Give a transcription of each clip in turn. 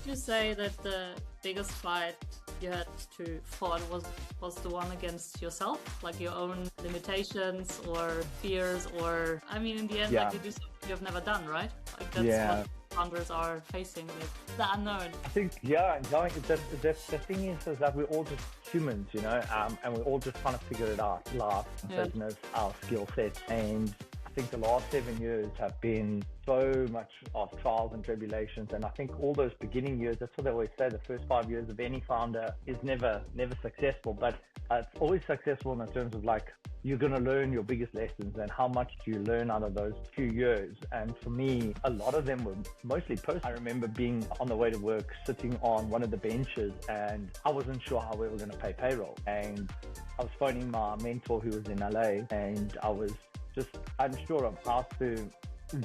you say that the biggest fight you had to fought was the one against yourself, like your own limitations or fears, or I mean, in the end, like you do something you've never done, right? Like that's what founders are facing with the unknown. I think, and going, the thing is that we're all just humans, and we're all just trying to figure it out, life, business, our skill sets. And I think the last 7 years have been so much of trials and tribulations. And I think all those beginning years, that's what they always say, the first 5 years of any founder is never successful. But it's always successful in terms of like, you're going to learn your biggest lessons and how much do you learn out of those few years. And for me, a lot of them were mostly personal. I remember being on the way to work, sitting on one of the benches, and I wasn't sure how we were going to pay payroll. And I was phoning my mentor who was in LA, and I was just unsure of how to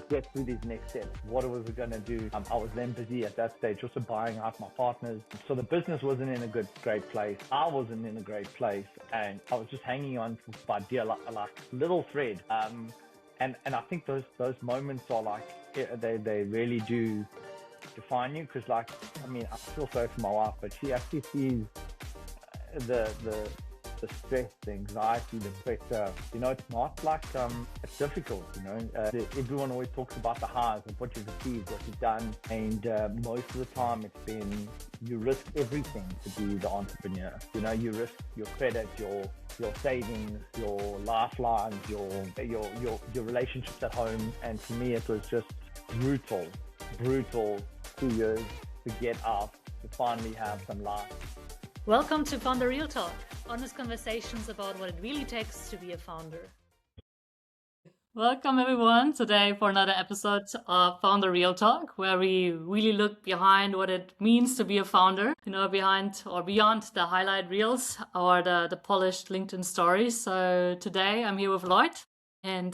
get through these next steps. What was it going to do? I was then busy at that stage also buying out my partners. So the business wasn't in a great place. I wasn't in a great place. And I was just hanging on by dear like little thread. And I think those moments are like, they really do define you. Because like, I mean, I feel sorry for my wife, but she actually sees the stress, the anxiety, the pressure. It's not like it's difficult. Everyone always talks about the highs of what you've achieved, what you've done, and most of the time it's been you risk everything to be the entrepreneur. You risk your credit, your savings, your lifelines, your relationships at home. And for me, it was just brutal 2 years to get out, to finally have some life. Welcome to Founder Real Talk, honest conversations about what it really takes to be a founder. Welcome everyone today for another episode of Founder Real Talk, where we really look behind what it means to be a founder, behind or beyond the highlight reels or the polished LinkedIn stories. So today I'm here with Lloyd, and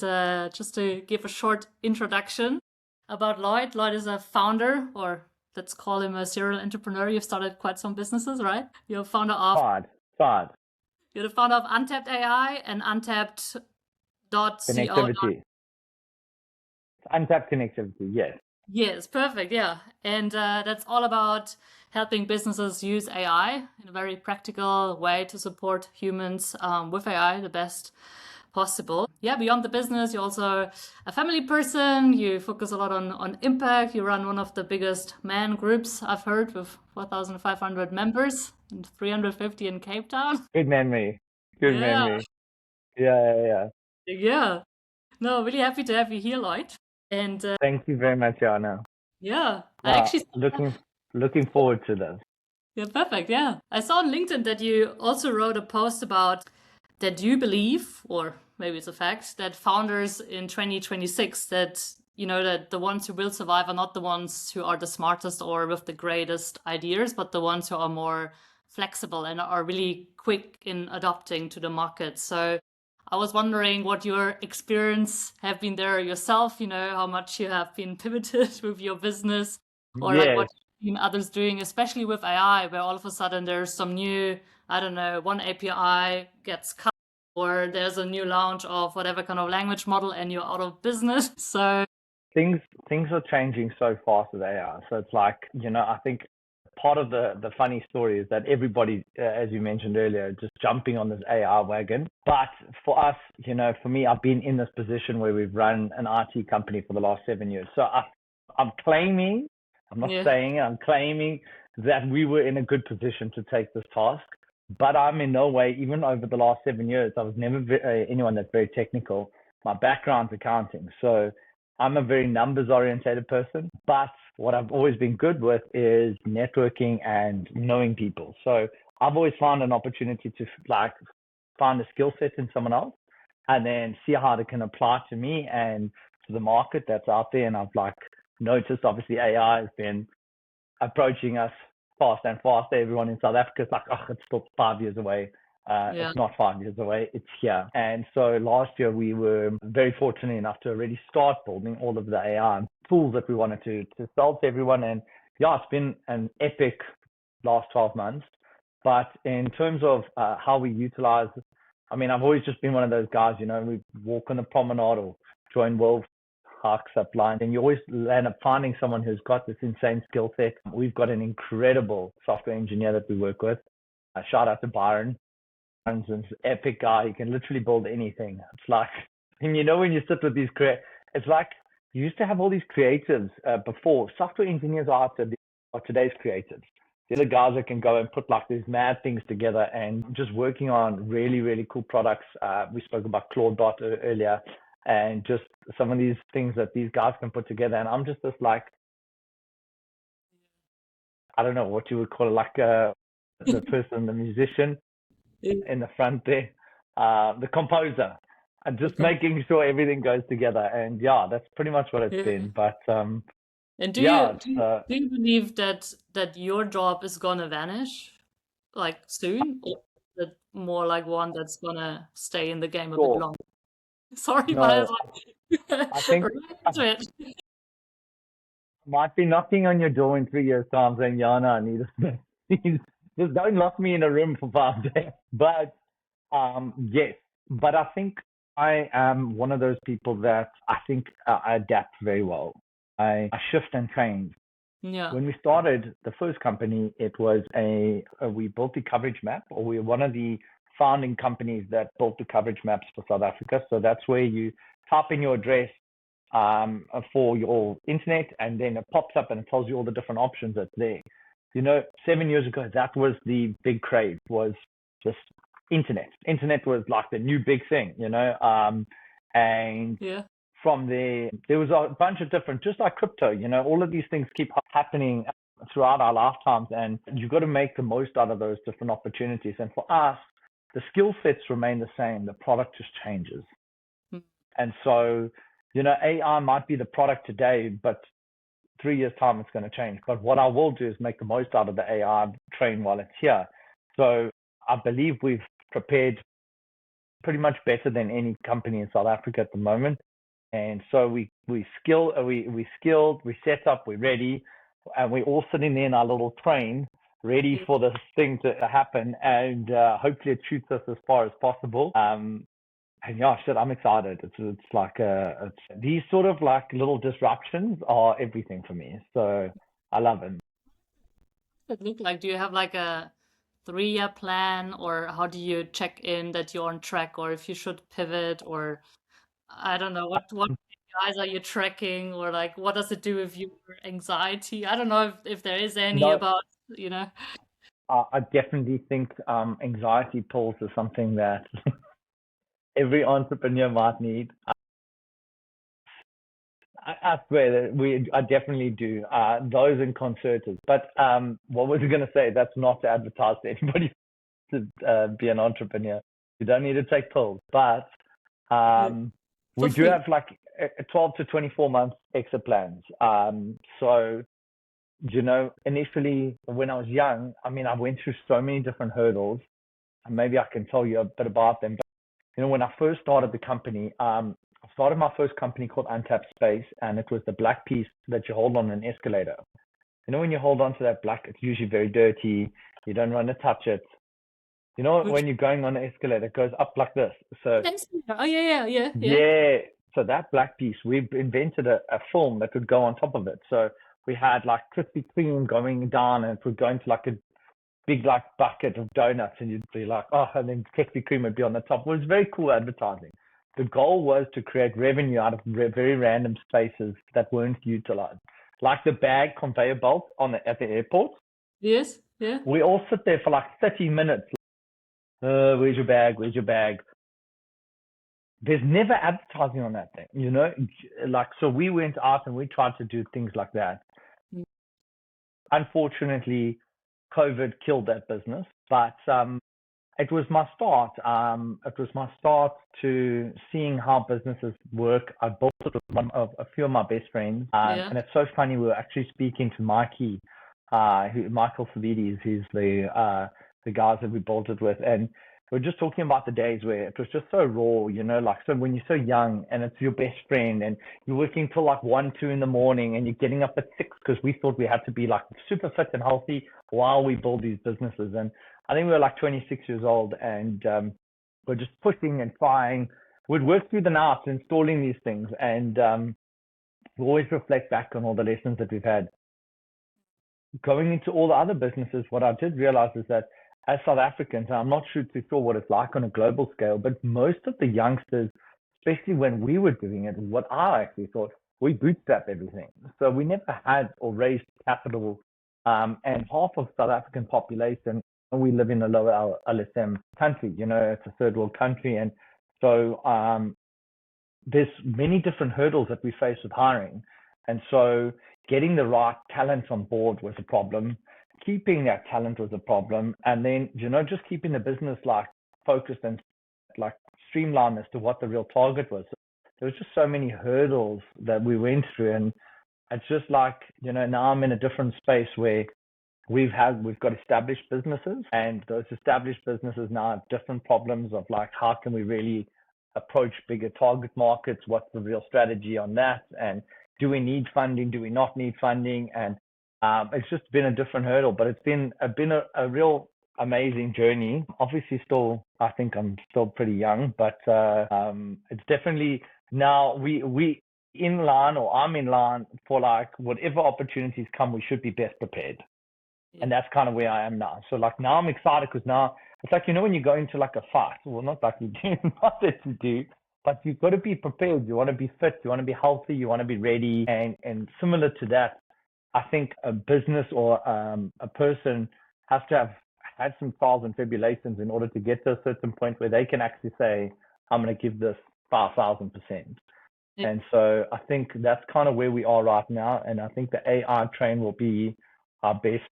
just to give a short introduction about Lloyd. Lloyd is a founder, or let's call him a serial entrepreneur. You've started quite some businesses, right? You're founder of... Five. You're the founder of Untapped AI and Untapped.co. Connectivity. Untapped connectivity, yes. Yes, perfect, yeah. And that's all about helping businesses use AI in a very practical way to support humans with AI the best possible. Yeah, beyond the business, you're also a family person. You focus a lot on impact. You run one of the biggest man groups I've heard, with 4,500 members and 350 in Cape Town. Good memory. Memory. Yeah. Yeah. No, really happy to have you here, Lloyd. And thank you very much, Jana. Yeah, I actually looking forward to this. Yeah, perfect. Yeah, I saw on LinkedIn that you also wrote a post about that you believe, or maybe it's a fact, that founders in 2026, that the ones who will survive are not the ones who are the smartest or with the greatest ideas, but the ones who are more flexible and are really quick in adapting to the market. So I was wondering what your experience have been there yourself, how much you have been pivoted with your business, or like what you've seen others doing, especially with AI, where all of a sudden there's some new, one API gets cut, or there's a new launch of whatever kind of language model and you're out of business. So things are changing so fast with AI. So it's like, I think part of the funny story is that everybody, as you mentioned earlier, just jumping on this AI wagon. But for us, for me, I've been in this position where we've run an IT company for the last 7 years. So I'm claiming, I'm not saying it, I'm claiming that we were in a good position to take this task. But I'm in no way, even over the last 7 years, I was never anyone that's very technical. My background's accounting. So I'm a very numbers-oriented person. But what I've always been good with is networking and knowing people. So I've always found an opportunity to find a skill set in someone else and then see how it can apply to me and to the market that's out there. And I've noticed, obviously, AI has been approaching us fast and faster. Everyone in South Africa is like, it's still 5 years away. It's not 5 years away, it's here. And so last year we were very fortunate enough to already start building all of the AI tools that we wanted to sell to everyone. And it's been an epic last 12 months. But in terms of how we utilize, I've always just been one of those guys, we walk on the promenade or join World hikes up lines, and you always end up finding someone who's got this insane skill set. We've got an incredible software engineer that we work with. Shout out to Byron. Byron's an epic guy. He can literally build anything. It's like, and when you sit with these it's like you used to have all these creatives before. Software engineers are today's creatives. They're the guys that can go and put like these mad things together and just working on really, really cool products. We spoke about Claude earlier, and just some of these things that these guys can put together. And I'm just this like, I don't know what you would call it, like the person, the musician in the front there, the composer, and just making sure everything goes together. And yeah, that's pretty much what it's been. But and do you believe that your job is gonna vanish like soon, or is it more like one that's gonna stay in the game a bit longer? Sorry, no, but I think might be knocking on your door in 3 years' time saying, Yana, I need a just don't lock me in a room for 5 days. But yes, but I think I am one of those people that I think I adapt very well. I shift and change. Yeah. When we started the first company, it was we built the coverage map, or we were one of the founding companies that built the coverage maps for South Africa. So that's where you type in your address for your internet, and then it pops up and it tells you all the different options that's there. 7 years ago, that was the big craze, was just internet. Internet was like the new big thing, and yeah. From there was a bunch of different, just like crypto, all of these things keep happening throughout our lifetimes, and you've got to make the most out of those different opportunities. And for us, the skill sets remain the same. The product just changes. And so, AI might be the product today, but 3 years' time, it's going to change. But what I will do is make the most out of the AI train while it's here. So I believe we've prepared pretty much better than any company in South Africa at the moment. And so we skilled, we set up, we're ready, and we're all sitting there in our little train, ready for this thing to happen. And hopefully it shoots us as far as possible. And yeah, shit, I'm excited. It's like these sort of like little disruptions are everything for me. So I love it. What does it look like? Do you have like a 3-year plan, or how do you check in that you're on track, or if you should pivot, or I don't know, what guys are you tracking, or like what does it do with your anxiety? I don't know if there is any about, I definitely think anxiety pulls is something that every entrepreneur might need. I swear that I definitely do. Those in concertos. But what was I going to say? That's not to advertise to anybody to be an entrepreneur. You don't need to take pills. But we do have like 12 to 24 months exit plans. So, initially when I was young, I went through so many different hurdles, and maybe I can tell you a bit about them. But, when I first started the company, I started my first company called Untapped Space, and it was the black piece that you hold on an escalator. When you hold on to that black, it's usually very dirty. You don't want to touch it. When you're going on an escalator, it goes up like this. So, oh yeah. Yeah. So that black piece, we've invented a film that would go on top of it. So we had like Krispy Kreme going down, and it would go into like a big like bucket of donuts, and you'd be like, oh, and then Krispy Kreme would be on the top. It was very cool advertising. The goal was to create revenue out of very random spaces that weren't utilized, like the bag conveyor belt at the airport. Yes, yeah. We all sit there for like 30 minutes. Where's your bag? Where's your bag? There's never advertising on that thing, so we went out and we tried to do things like that. Unfortunately, COVID killed that business, but it was my start. It was my start to seeing how businesses work. I built it with a few of my best friends, and it's so funny. We were actually speaking to Michael Savides, who's the guys that we built it with, and we're just talking about the days where it was just so raw, so when you're so young and it's your best friend and you're working till like 1, 2 in the morning, and you're getting up at 6 because we thought we had to be like super fit and healthy while we build these businesses. And I think we were like 26 years old, and we're just pushing and trying. We'd work through the night installing these things, and we always reflect back on all the lessons that we've had. Going into all the other businesses, what I did realize is that as South Africans, and I'm not too sure what it's like on a global scale, but most of the youngsters, especially when we were doing it, what I actually thought, we bootstrap everything. So we never had or raised capital. And half of South African population, we live in a lower LSM country, it's a third world country. And so there's many different hurdles that we face with hiring. And so getting the right talent on board was a problem. Keeping that talent was a problem. And then, just keeping the business focused and streamlined as to what the real target was. There was just so many hurdles that we went through. And it's just now I'm in a different space where we've got established businesses, and those established businesses now have different problems of how can we really approach bigger target markets? What's the real strategy on that? And do we need funding? Do we not need funding? And it's just been a different hurdle, but it's been a real amazing journey. Obviously, I think I'm still pretty young, but it's definitely now we in line, or I'm in line for whatever opportunities come, we should be best prepared. Yeah. And that's kind of where I am now. So now I'm excited because now it's when you go into a fight, well, not you do, not that you do, but you've got to be prepared. You want to be fit, you want to be healthy, you want to be ready. And similar to that, I think a business or a person has to have had some trials and tribulations in order to get to a certain point where they can actually say, I'm going to give this 5,000%. Yeah. And so I think that's kind of where we are right now. And I think the AI train will be our best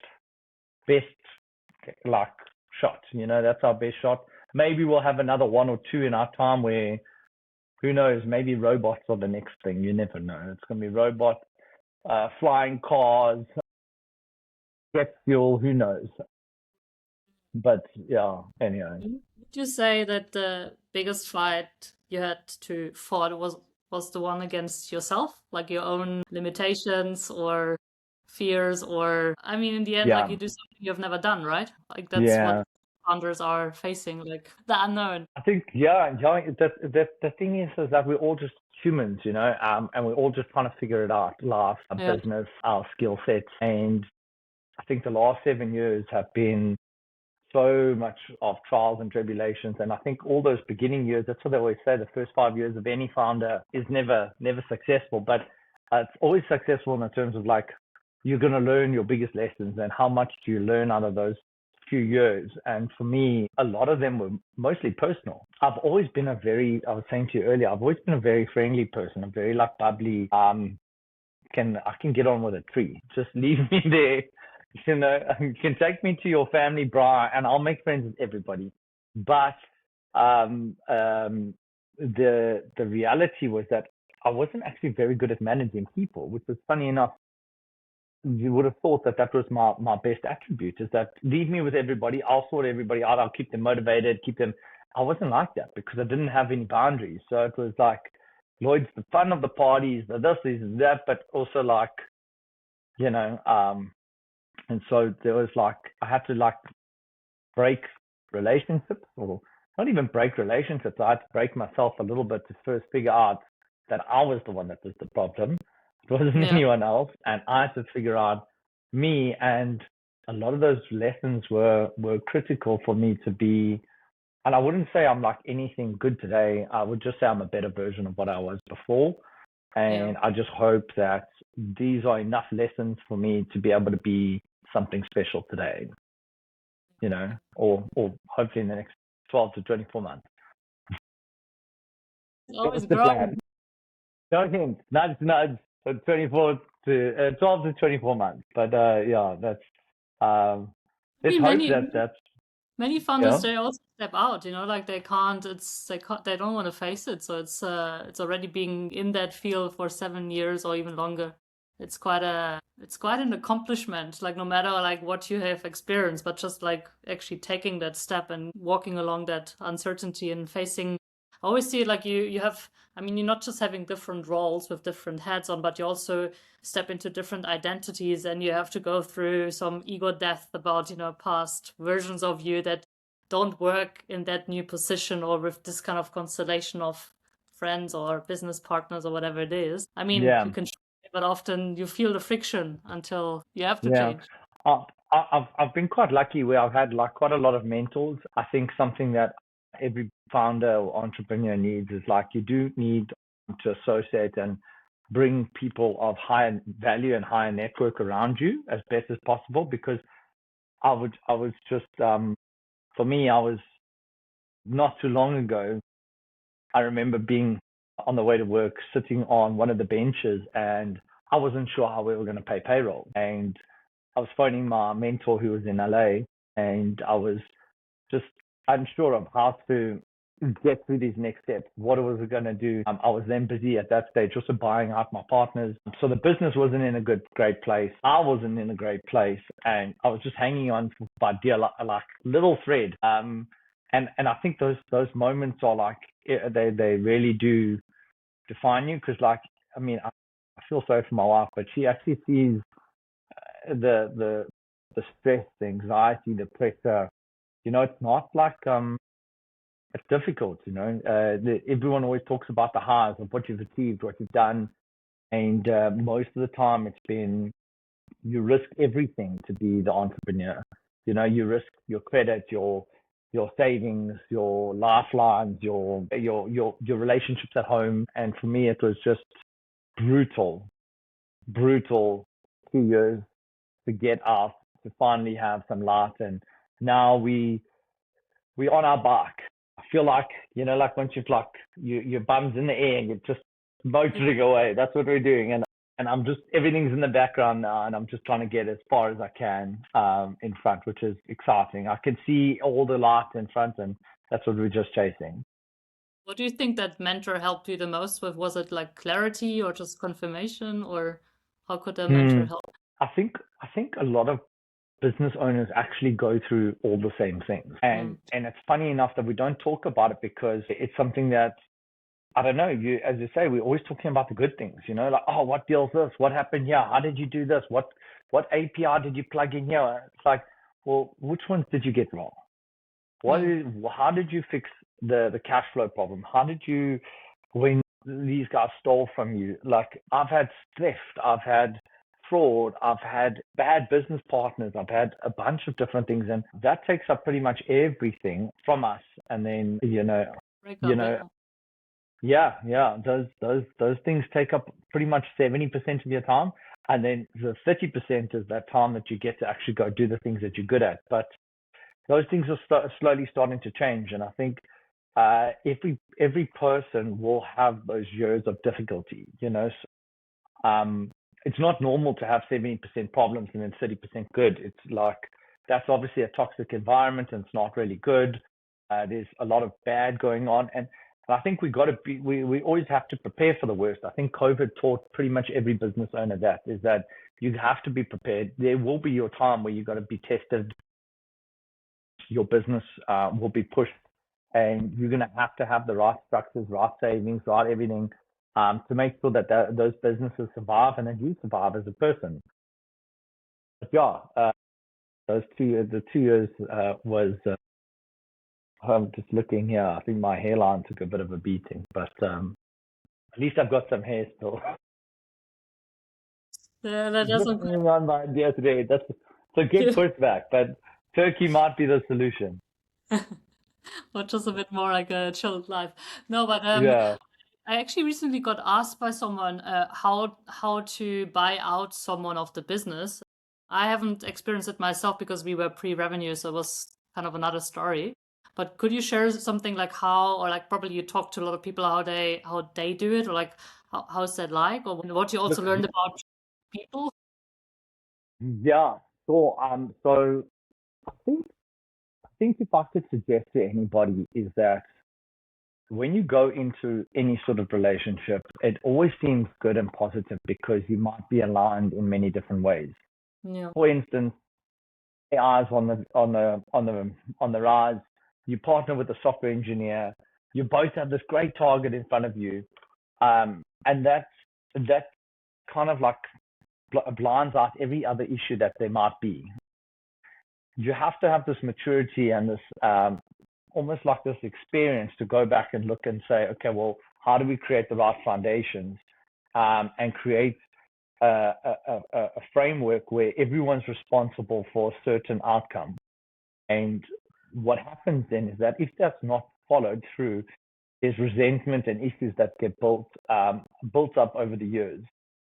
shot. That's our best shot. Maybe we'll have another one or two in our time where, who knows, maybe robots are the next thing. You never know. It's going to be robots, flying cars, jet fuel, who knows. But yeah, anyway. Would you say that the biggest fight you had to fought was the one against yourself, your own limitations or fears, or in the end, you do something you've never done, right? That's what founders are facing, the unknown. I think, the thing is that we're all just humans, and we're all just trying to figure it out, life, our business, our skill sets. And I think the last 7 years have been so much of trials and tribulations. And I think all those beginning years, that's what they always say, the first 5 years of any founder is never successful, but it's always successful in the terms of you're going to learn your biggest lessons, and how much do you learn out of those few years. And for me, a lot of them were mostly personal. I've always been I was saying to you earlier, I've always been a very friendly person. I'm very bubbly. I can get on with a tree. Just leave me there. You can take me to your family bar and I'll make friends with everybody. But the reality was that I wasn't actually very good at managing people, which was funny enough. You would have thought that was my best attribute, is that leave me with everybody. I'll sort everybody out. I'll keep them motivated, I wasn't like that because I didn't have any boundaries. So it was Lloyd's the fun of the parties, the this, that, but also and so there was I had to break relationships, or not even break relationships. I had to break myself a little bit to first figure out that I was the one that was the problem. It wasn't anyone else. And I had to figure out me. And a lot of those lessons were critical for me to be, and I wouldn't say I'm anything good today. I would just say I'm a better version of what I was before. And I just hope that these are enough lessons for me to be able to be something special today, or hopefully in the next 12 to 24 months. It's always growing. Don't nudge. 24 to 12 to 24 months. But that's let's hope that's many founders, they also step out, they can't, they don't want to face it. So it's already being in that field for 7 years or even longer. It's quite an accomplishment, no matter what you have experienced, but just actually taking that step and walking along that uncertainty and facing. I always see it you have, you're not just having different roles with different hats on, but you also step into different identities, and you have to go through some ego death about, past versions of you that don't work in that new position or with this kind of constellation of friends or business partners or whatever it is. You can but often you feel the friction until you have to Yeah. change. I've been quite lucky where I've had like quite a lot of mentors. I think something that every founder or entrepreneur needs is like you do need to associate and bring people of higher value and higher network around you as best as possible, because I was just for me, I was not too long ago, I remember being on the way to work, sitting on one of the benches, and I wasn't sure how we were going to pay payroll. And I was phoning my mentor who was in LA, and I was just unsure of how to get through these next steps. What was I going to do? I was then busy at that stage also buying out my partners. So the business wasn't in a great place. I wasn't in a great place. And I was just hanging on by dear like little thread. And I think those moments are like, they really do define you. Because like, I mean, I feel sorry for my wife, but she actually sees the stress, the anxiety, the pressure. You know, it's not like it's difficult. You know, everyone always talks about the highs of what you've achieved, what you've done, and most of the time it's been you risk everything to be the entrepreneur. You know, you risk your credit, your savings, your lifelines, your relationships at home. And for me, it was just brutal 2 years to get out, to finally have some light. And now we're on our bike. I feel like, you know, like once you've like your bum's in the air and you're just motoring away. That's what we're doing. And I'm just, everything's in the background now, and I'm just trying to get as far as I can in front, which is exciting. I can see all the light in front, and that's what we're just chasing. What do you think that mentor helped you the most with? Was it like clarity or just confirmation, or how could a mentor help? I think a lot of business owners actually go through all the same things. And it's funny enough that we don't talk about it, because it's something that, I don't know, as you say, we're always talking about the good things, you know, like, oh, what deal's this? What happened here? How did you do this? What API did you plug in here? It's like, well, which ones did you get wrong? How did you fix the cash flow problem? How did you, when these guys stole from you? Like, I've had theft, I've had fraud, I've had bad business partners, I've had a bunch of different things, and that takes up pretty much everything from us. And then, yeah, those things take up pretty much 70% of your time. And then the 30% is that time that you get to actually go do the things that you're good at. But those things are slowly starting to change. And I think every person will have those years of difficulty, you know. It's not normal to have 70% problems and then 30% good. It's like, that's obviously a toxic environment, and it's not really good. There's a lot of bad going on. And I think we always have to prepare for the worst. I think COVID taught pretty much every business owner is that you have to be prepared. There will be your time where you've got to be tested. Your business will be pushed, and you're going to have the right structures, right savings, right everything to make sure that those businesses survive, and then you survive as a person. But yeah, the 2 years was, I'm just looking here, I think my hairline took a bit of a beating, but at least I've got some hair still. Yeah, that doesn't. On my idea today. So get pushed back, but Turkey might be the solution. Or just a bit more like a chilled life. No, but Yeah. I actually recently got asked by someone how to buy out someone of the business. I haven't experienced it myself because we were pre-revenue, so it was kind of another story. But could you share something like how, or like probably you talk to a lot of people how they do it, or like how's that like, or what you also learned about people? Yeah. So I think if I could suggest to anybody is that when you go into any sort of relationship, it always seems good and positive because you might be aligned in many different ways. Yeah. For instance, AI is on the rise. You partner with a software engineer. You both have this great target in front of you, and that kind of like blinds out every other issue that there might be. You have to have this maturity and this almost like this experience to go back and look and say, okay, well, how do we create the right foundations and create a framework where everyone's responsible for a certain outcome. And what happens then is that if that's not followed through, there's resentment and issues that get built up over the years.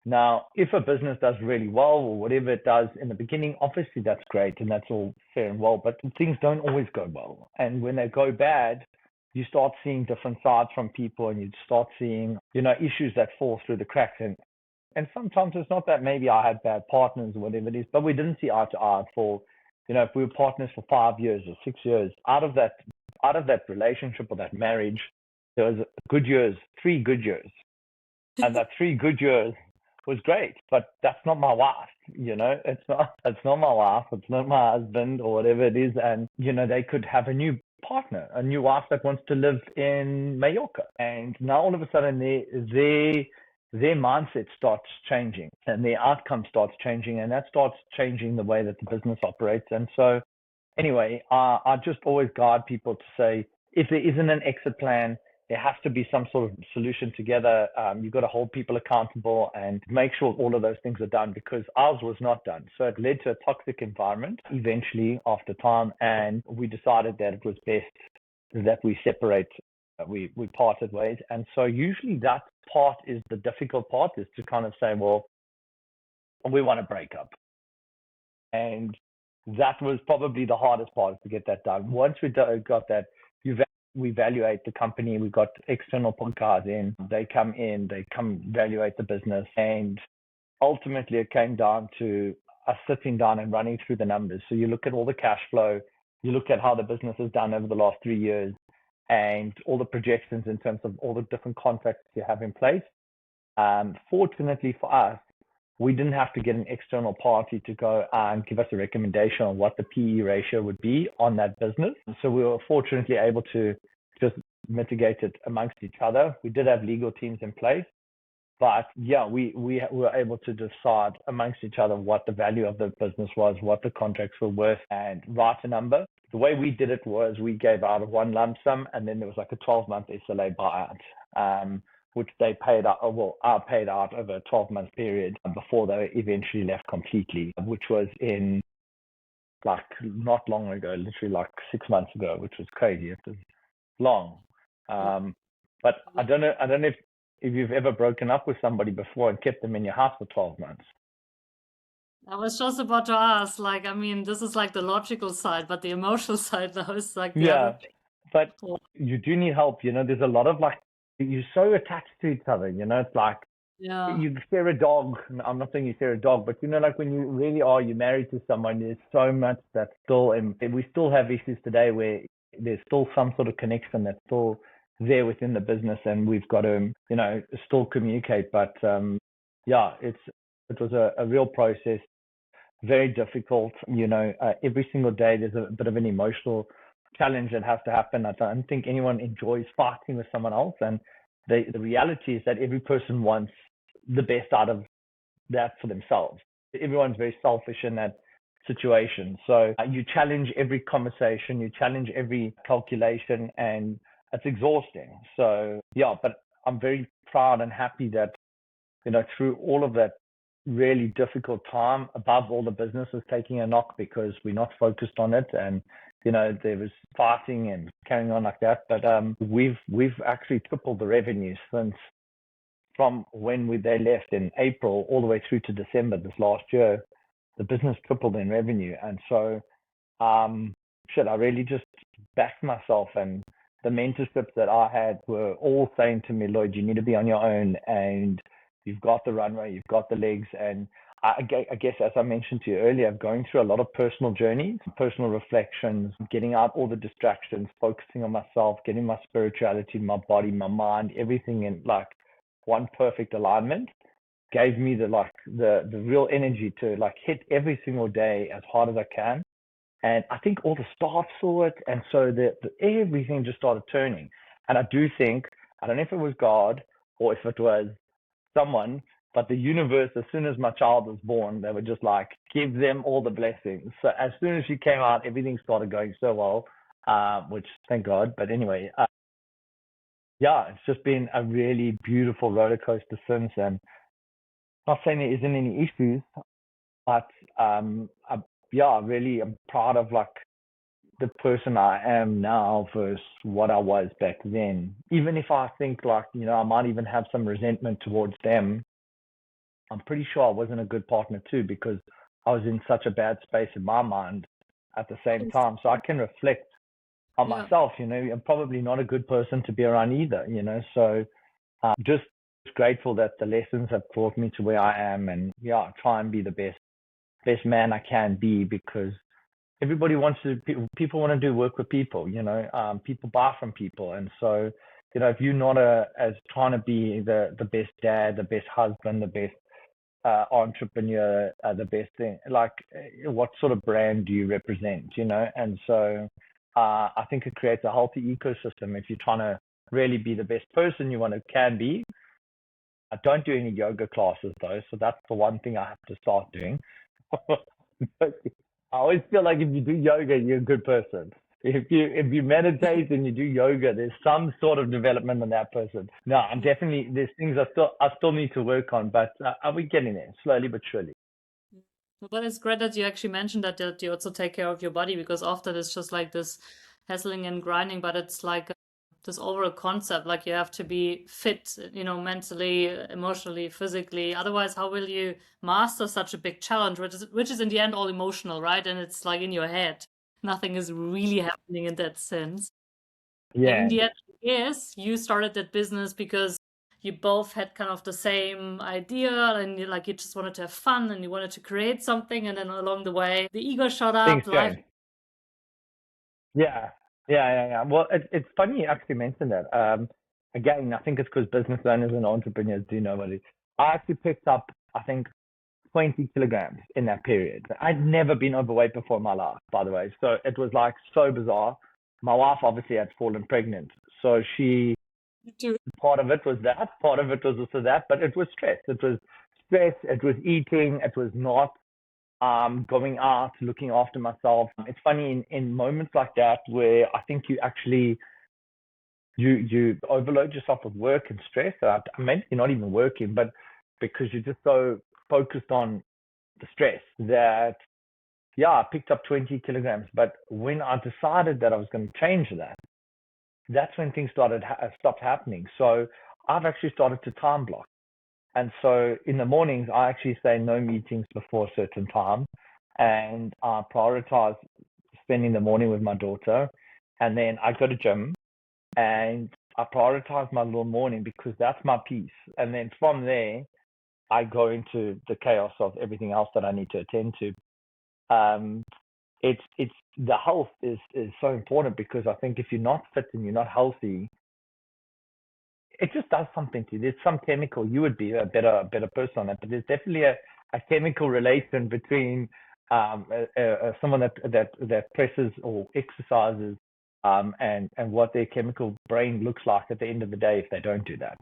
Now, if a business does really well or whatever it does in the beginning, obviously that's great and that's all fair and well, but things don't always go well. And when they go bad, you start seeing different sides from people and you start seeing, issues that fall through the cracks. And sometimes it's not that maybe I had bad partners or whatever it is, but we didn't see eye to eye for, if we were partners for 5 years or 6 years, out of that relationship or that marriage, there was 3 good years. And that 3 good years was great, but that's not my wife, it's not my wife, it's not my husband or whatever it is. And, they could have a new partner, a new wife that wants to live in Mallorca. And now all of a sudden their mindset starts changing and their outcome starts changing, and that starts changing the way that the business operates. And so anyway, I just always guide people to say, if there isn't an exit plan, there has to be some sort of solution together. You've got to hold people accountable and make sure all of those things are done, because ours was not done. So it led to a toxic environment eventually after time, and we decided that it was best that we separate. We parted ways. And so usually that part is the difficult part, is to kind of say, well, we want to break up. And that was probably the hardest part, is to get that done. Once we got that, we evaluate the company. We got external guys in. They come evaluate the business. And ultimately it came down to us sitting down and running through the numbers. So you look at all the cash flow, you look at how the business has done over the last 3 years, and all the projections in terms of all the different contracts you have in place. Fortunately for us, we didn't have to get an external party to go and give us a recommendation on what the PE ratio would be on that business. So we were fortunately able to just mitigate it amongst each other. We did have legal teams in place, but yeah, we were able to decide amongst each other what the value of the business was, what the contracts were worth, and write a number. The way we did it was we gave out a one lump sum, and then there was like a 12-month SLA buyout, which they paid out, I paid out over a 12-month period before they eventually left completely, which was in like not long ago, literally like 6 months ago, which was crazy. It was long. But I don't know if you've ever broken up with somebody before and kept them in your house for 12 months. I was just about to ask, this is like the logical side, but the emotional side now is like the other. But you do need help. There's a lot of you're so attached to each other. It's like you share a dog. I'm not saying you share a dog, but when you really are, you're married to someone, there's so much that's still, and we still have issues today where there's still some sort of connection that's still there within the business, and we've got to, still communicate. But it was a real process, very difficult. Every single day there's a bit of an emotional challenge that has to happen. I don't think anyone enjoys fighting with someone else, and the reality is that every person wants the best out of that for themselves. Everyone's very selfish in that situation. So you challenge every conversation, you challenge every calculation, and it's exhausting. So but I'm very proud and happy that through all of that really difficult time, above all, the business is taking a knock because we're not focused on it, and there was fighting and carrying on like that. But we've actually tripled the revenue since from when they left in April all the way through to December this last year. The business tripled in revenue, and so I really just backed myself. And the mentorships that I had were all saying to me, Lloyd, you need to be on your own, and you've got the runway, you've got the legs. And I guess, as I mentioned to you earlier, I'm going through a lot of personal journeys, personal reflections, getting out all the distractions, focusing on myself, getting my spirituality, my body, my mind, everything in like one perfect alignment, gave me the real energy to hit every single day as hard as I can. And I think all the staff saw it, and so everything just started turning. And I do think, I don't know if it was God or if it was someone, but the universe, as soon as my child was born, they were just give them all the blessings. So as soon as she came out, everything started going so well, which thank God. But anyway, it's just been a really beautiful roller coaster since. And Not saying there isn't any issues, but really I'm proud of like the person I am now versus what I was back then. Even if I think like, I might even have some resentment towards them, I'm pretty sure I wasn't a good partner too, because I was in such a bad space in my mind at the same time. So I can reflect on Yeah. myself, I'm probably not a good person to be around either, so just grateful that the lessons have brought me to where I am, and try and be the best man I can be, because everybody wants to, people want to do work with people, people buy from people. And so, if you're not as trying to be the best dad, the best husband, the best entrepreneur, the best thing, like what sort of brand do you represent, And so I think it creates a healthy ecosystem if you're trying to really be the best person you can be. I don't do any yoga classes though, so that's the one thing I have to start doing. But I always feel like if you do yoga, you're a good person. If you meditate and you do yoga, there's some sort of development in that person. No, I'm definitely, there's things I still need to work on, but are we getting there slowly but surely? But it's great that you actually mentioned that you also take care of your body, because often it's just like this hassling and grinding, but it's like this overall concept, like you have to be fit, mentally, emotionally, physically. Otherwise, how will you master such a big challenge, which is in the end all emotional, right? And it's like in your head. Nothing is really happening in that sense. And in Yeah, the end, yes, you started that business because you both had kind of the same idea, and you just wanted to have fun and you wanted to create something, and then along the way the ego shot things up, life. change. Yeah. Well, it's funny you actually mentioned that. Again, I think it's because business owners and entrepreneurs do know what it is. I actually picked up, I think, 20 kilograms in that period. I'd never been overweight before in my life, by the way. So it was like so bizarre. My wife obviously had fallen pregnant. So part of it was that, part of it was also that, but it was stress. It was stress, it was eating, it was not going out, looking after myself. It's funny in moments like that where I think you actually you overload yourself with work and stress. Maybe you're not even working, but because you're just so focused on the stress that I picked up 20 kilograms. But when I decided that I was going to change that, that's when things stopped happening. So I've actually started to time block. And so in the mornings, I actually say no meetings before a certain time. And I prioritize spending the morning with my daughter. And then I go to gym and I prioritize my little morning because that's my peace. And then from there, I go into the chaos of everything else that I need to attend to. It's the health is so important, because I think if you're not fit and you're not healthy, it just does something to you. There's some chemical. You would be a better person on it, but there's definitely a chemical relation between someone that presses or exercises and what their chemical brain looks like at the end of the day if they don't do that.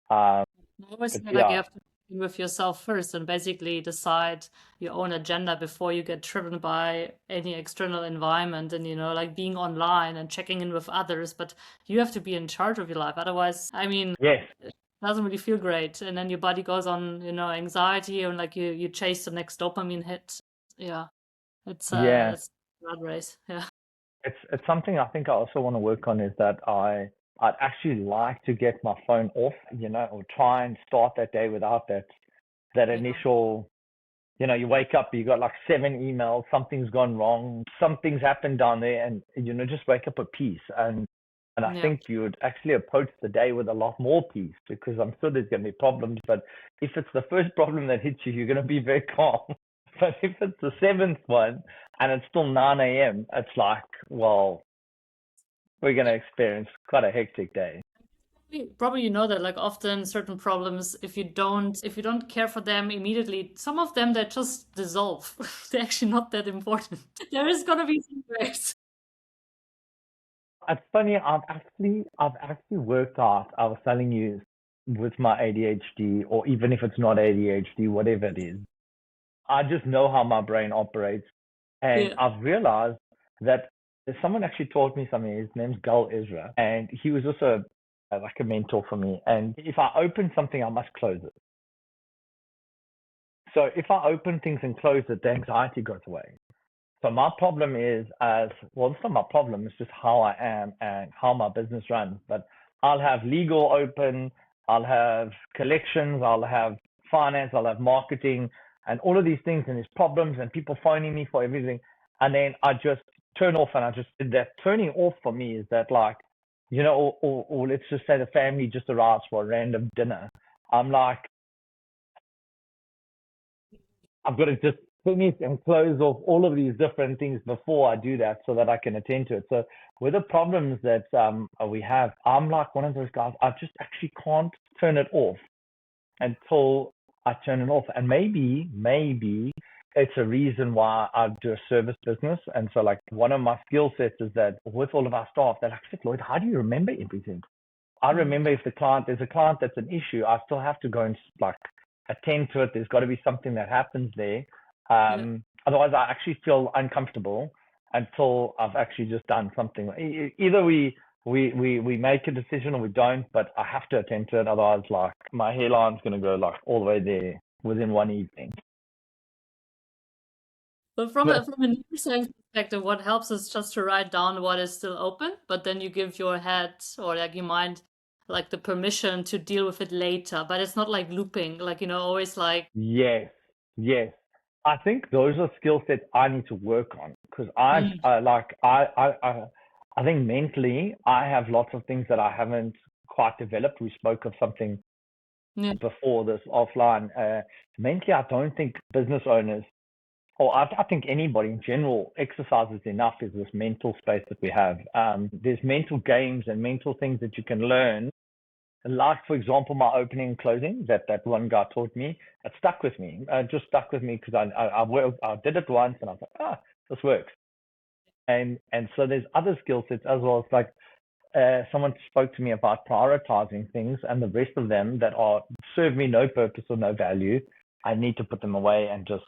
I always But say like you have to be with yourself first and basically decide your own agenda before you get driven by any external environment, and like being online and checking in with others, but you have to be in charge of your life. Otherwise, yes, it doesn't really feel great, and then your body goes on anxiety, and like you chase the next dopamine hit. Yeah, yeah. it's a rat race. Yeah. It's something I think I also want to work on, is that I'd actually like to get my phone off, or try and start that day without that Yeah. initial, you wake up, you got like 7 emails, something's gone wrong, something's happened down there, and just wake up at peace. And I Yeah. think you would actually approach the day with a lot more peace, because I'm sure there's going to be problems, but if it's the first problem that hits you, you're going to be very calm. But if it's the seventh one and it's still 9 a.m., it's like, well, we're going to experience quite a hectic day. Probably that like often certain problems, if you don't care for them immediately, some of them they just dissolve. They're actually not that important. There is gonna be some breaks. It's funny, I've actually worked out, I was telling you, with my ADHD, or even if it's not ADHD, whatever it is, I just know how my brain operates. And Yeah. I've realized that someone actually taught me something. His name's Gal Ezra, and he was also like a mentor for me. And if I open something, I must close it. So if I open things and close it, the anxiety goes away. So my problem is well, it's not my problem, it's just how I am and how my business runs. But I'll have legal open, I'll have collections, I'll have finance, I'll have marketing and all of these things, and there's problems and people phoning me for everything. And then I just turn off, and that turning off for me is that, like, or let's just say the family just arrives for a random dinner. I'm like, I've got to just finish and close off all of these different things before I do that so that I can attend to it. So with the problems that we have, I'm like one of those guys, I just actually can't turn it off until I turn it off. And maybe it's a reason why I do a service business. And so, like, one of my skill sets is that with all of our staff, they're like, Lloyd, how do you remember everything? I remember if there's a client that's an issue, I still have to go and, like, attend to it. There's got to be something that happens there. Otherwise, I actually feel uncomfortable until I've actually just done something. Either we make a decision or we don't, but I have to attend to it. Otherwise, like, my hairline's going to go, like, all the way there within one evening. But from a neuroscience perspective, what helps is just to write down what is still open, but then you give your head or like your mind like the permission to deal with it later. But it's not like looping, like, always like. Yes. I think those are skill sets I need to work on, because I think mentally I have lots of things that I haven't quite developed. We spoke of something before this offline. Mentally, I don't think business owners, or I think anybody in general, exercises enough is this mental space that we have. There's mental games and mental things that you can learn. Like, for example, my opening and closing that one guy taught me, it stuck with me. Just stuck with me because I did it once and I was like, this works. And so there's other skill sets as well. It's like someone spoke to me about prioritizing things, and the rest of them that serve me no purpose or no value, I need to put them away and just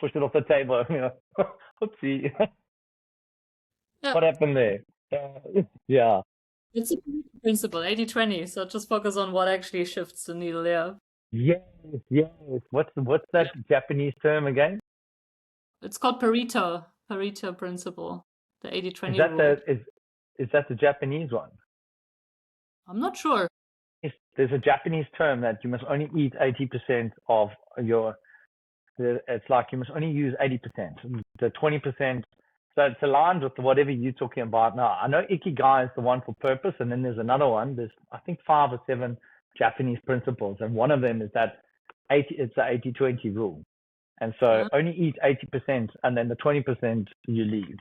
push it off the table. Oopsie. What happened there? Yeah. It's a principle, 80-20. So just focus on what actually shifts the needle. Yes. What's that Japanese term again? It's called Pareto principle, the 80-20 rule. Is that the Japanese one? I'm not sure. There's a Japanese term that you must only eat 80% of your. It's like you must only use 80%. The 20%. So it's aligned with whatever you're talking about now. I know Ikigai is the one for purpose, and then there's another one. There's, I think, 5 or 7 Japanese principles, and one of them is that it's the 80-20 rule. And so only eat 80%, and then the 20% you leave,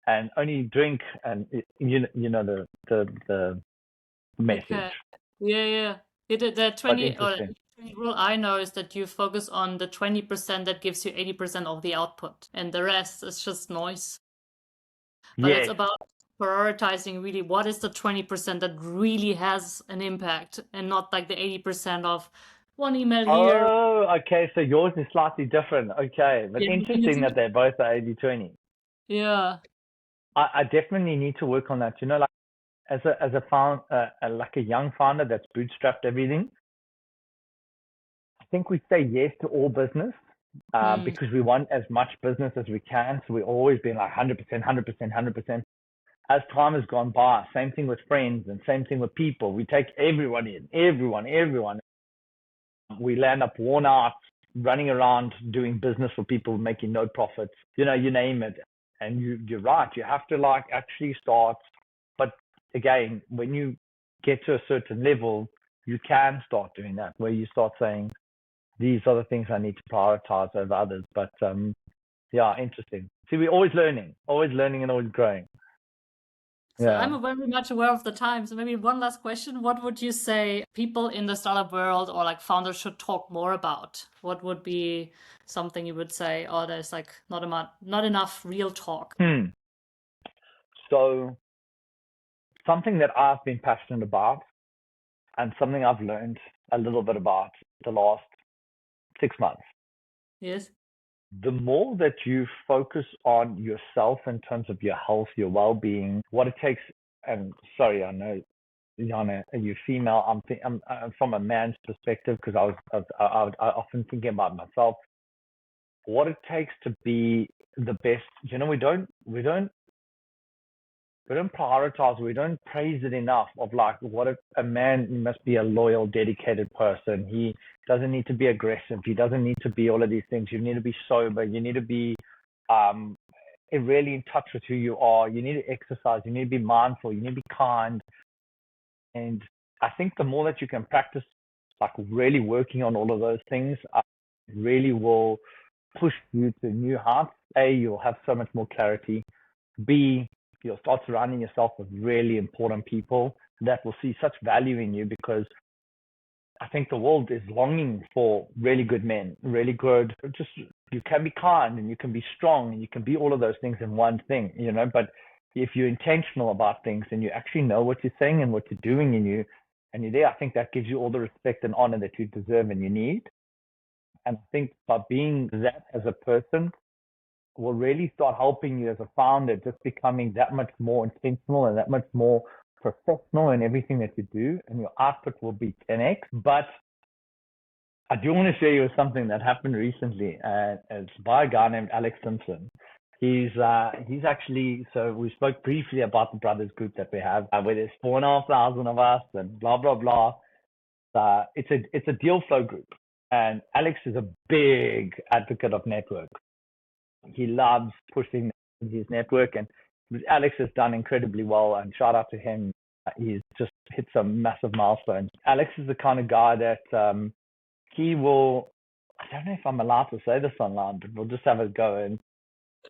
and only drink, and the message. Okay. Yeah. The 20 rule I know is that you focus on the 20% that gives you 80% of the output, and the rest is just noise. But it's about prioritizing really what is the 20% that really has an impact, and not like the 80% of one email here. Oh, okay. So yours is slightly different. Okay. But interesting that they're both 80-20. Yeah. I definitely need to work on that. Like, as a young founder that's bootstrapped everything, I think we say yes to all business because we want as much business as we can. So we've always been like 100%. As time has gone by, same thing with friends and same thing with people. We take everyone in, everyone. We land up worn out, running around doing business for people making no profits. You name it. And you're right. You have to like actually start. But again, when you get to a certain level, you can start doing that, where you start saying, these are the things I need to prioritize over others. But interesting. See, we're always learning and always growing. So I'm very much aware of the time. So maybe one last question. What would you say people in the startup world or like founders should talk more about? What would be something you would say, there's like not enough real talk? So something that I've been passionate about and something I've learned a little bit about the last 6 months. Yes. The more that you focus on yourself in terms of your health, your well-being, what it takes, and sorry, I know Jana, are you female? I'm from a man's perspective because I often thinking about myself, what it takes to be the best. We don't prioritize, we don't praise it enough of like what a man must be a loyal, dedicated person. He doesn't need to be aggressive. He doesn't need to be all of these things. You need to be sober. You need to be um, really in touch with who you are. You need to exercise. You need to be mindful. You need to be kind. And I think the more that you can practice, like really working on all of those things, really will push you to new heights. A, you'll have so much more clarity. B, you'll start surrounding yourself with really important people that will see such value in you, because I think the world is longing for really good men, really good. Just you can be kind and you can be strong and you can be all of those things in one thing, But if you're intentional about things and you actually know what you're saying and what you're doing and you're there, I think that gives you all the respect and honor that you deserve and you need. And I think by being that as a person will really start helping you as a founder, just becoming that much more intentional and that much more professional in everything that you do, and your output will be 10x. But I do want to share you with something that happened recently. It's by a guy named Alex Simpson. He's actually, so we spoke briefly about the brothers group that we have, where there's 4,500 of us and blah, blah, blah. It's a deal flow group. And Alex is a big advocate of network. He loves pushing his network, and Alex has done incredibly well, and shout out to him. He's just hit some massive milestones. Alex is the kind of guy that he will, I don't know if I'm allowed to say this online, but we'll just have a go. And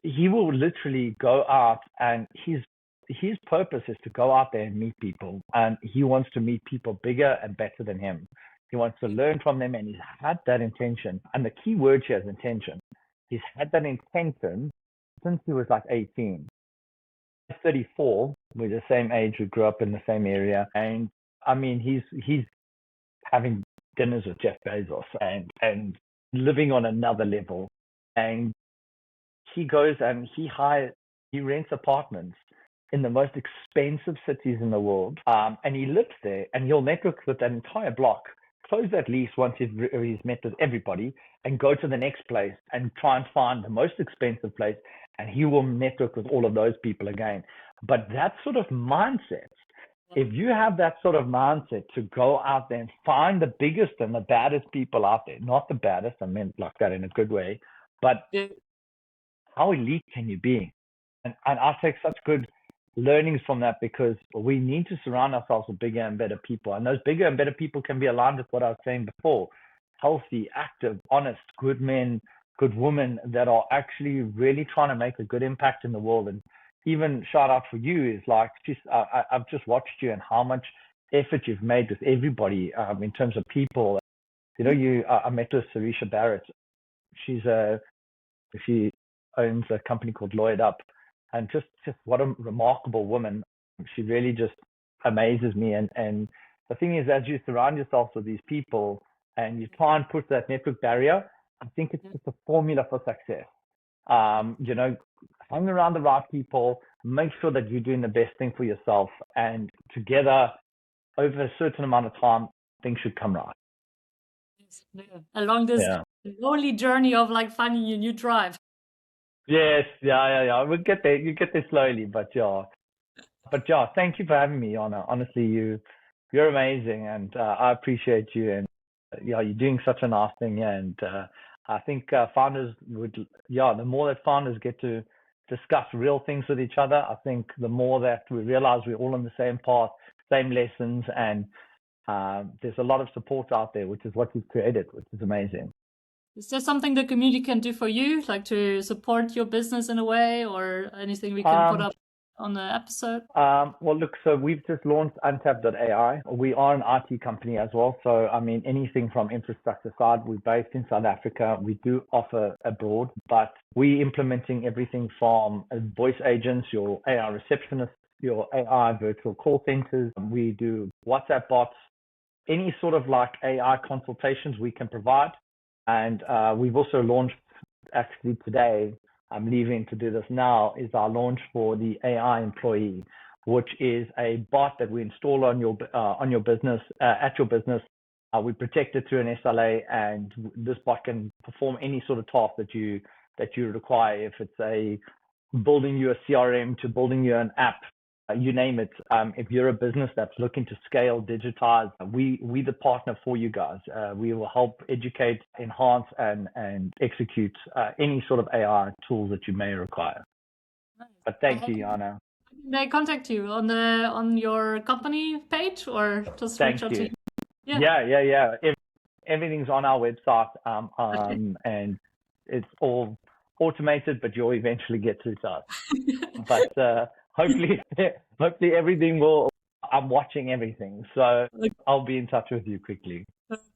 he will literally go out, and his purpose is to go out there and meet people, and he wants to meet people bigger and better than him. He wants to learn from them, and he's had that intention. And the key word here is intention. He's had that intention since he was like 18. 34, we're the same age, we grew up in the same area. And I mean, he's having dinners with Jeff Bezos and living on another level. And he goes and he rents apartments in the most expensive cities in the world. And he lives there, and he'll network with that entire block, close that lease once he's met with everybody, and go to the next place and try and find the most expensive place, and he will network with all of those people again. But that sort of mindset, if you have that sort of mindset to go out there and find the biggest and the baddest people out there, not the baddest, I meant like that in a good way, but how elite can you be? And I take such good learnings from that, because we need to surround ourselves with bigger and better people. And those bigger and better people can be aligned with what I was saying before: healthy, active, honest, good men, good women that are actually really trying to make a good impact in the world. And even shout out for you is like, I've just watched you and how much effort you've made with everybody in terms of people. I met with Sarisha Barrett. She owns a company called Lloyd Up. And just what a remarkable woman. She really just amazes me. And the thing is, as you surround yourself with these people and you try and push that network barrier, I think it's just a formula for success. Hang around the right people, make sure that you're doing the best thing for yourself, and together, over a certain amount of time, things should come right. Along this lonely journey of like finding your new drive. Yes, yeah. We'll get there. You get there slowly, but yeah. Thank you for having me, Anna. Honestly, you're amazing, and I appreciate you. And you're doing such a nice thing. And I think founders the more that founders get to discuss real things with each other, I think the more that we realize we're all on the same path, same lessons, and there's a lot of support out there, which is what you've created, which is amazing. Is there something the community can do for you, like to support your business in a way, or anything we can put up on the episode? Well, look, so we've just launched Untapped AI. We are an IT company as well. So, I mean, anything from infrastructure side, we're based in South Africa. We do offer abroad, but we're implementing everything from voice agents, your AI receptionists, your AI virtual call centers. We do WhatsApp bots, any sort of like AI consultations we can provide. And we've also launched, actually today, I'm leaving to do this now, is our launch for the AI employee. which is a bot that we install on your business at your business. We protect it through an SLA, and this bot can perform any sort of task that you require. If it's building you a CRM to building you an app, you name it. If you're a business that's looking to scale, digitize, we the partner for you guys. We will help educate, enhance, and execute any sort of AI tools that you may require. But thank you, Jana. Can they contact you on your company page, or just reach out to you? Yeah. Everything's on our website, and it's all automated, but you'll eventually get to us. But hopefully everything will. I'm watching everything, so I'll be in touch with you quickly.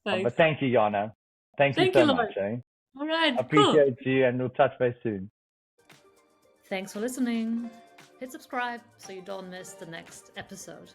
But thank you, Jana. Thank you so much. All right, appreciate you, and we'll touch base soon. Thanks for listening. Hit subscribe so you don't miss the next episode.